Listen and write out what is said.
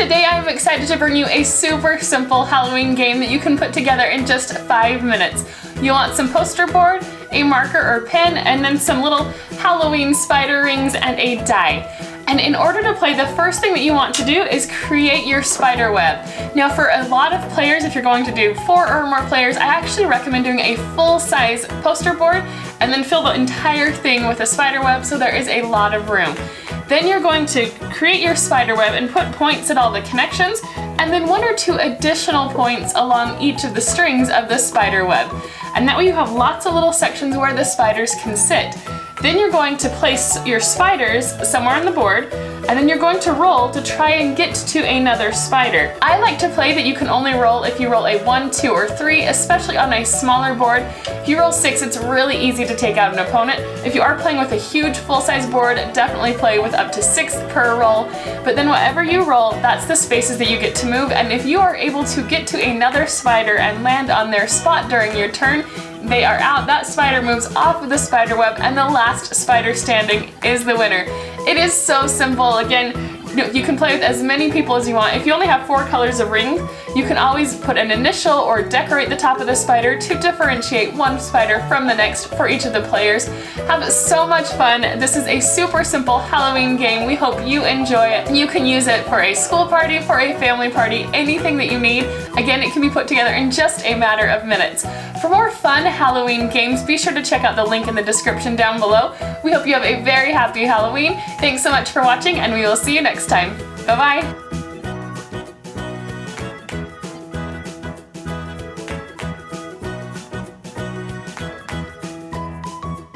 Today I'm excited to bring you a super simple Halloween game that you can put together in just 5 minutes. You want some poster board, a marker or pen, and then some little Halloween spider rings and a die. And in order to play, the first thing that you want to do is create your spider web. Now for a lot of players, if you're going to do 4 or more players, I actually recommend doing a full-size poster board and then fill the entire thing with a spider web so there is a lot of room. Then you're going to create your spider web and put points at all the connections, and then 1 or 2 additional points along each of the strings of the spider web. And that way you have lots of little sections where the spiders can sit. Then you're going to place your spiders somewhere on the board, and then you're going to roll to try and get to another spider. I like to play that you can only roll if you roll a 1, 2, or 3, especially on a smaller board. If you roll 6, it's really easy to take out an opponent. If you are playing with a huge full-size board, definitely play with up to 6 per roll. But then whatever you roll, that's the spaces that you get to move, and if you are able to get to another spider and land on their spot during your turn, they are out. That spider moves off of the spider web, and the last spider standing is the winner. It is so simple. Again, you can play with as many people as you want. If you only have 4 colors of rings, you can always put an initial or decorate the top of the spider to differentiate one spider from the next for each of the players. Have so much fun. This is a super simple Halloween game. We hope you enjoy it. You can use it for a school party, for a family party, anything that you need. Again, it can be put together in just a matter of minutes. For more fun Halloween games, be sure to check out the link in the description down below. We hope you have a very happy Halloween. Thanks so much for watching, and we will see you next time. Bye-bye!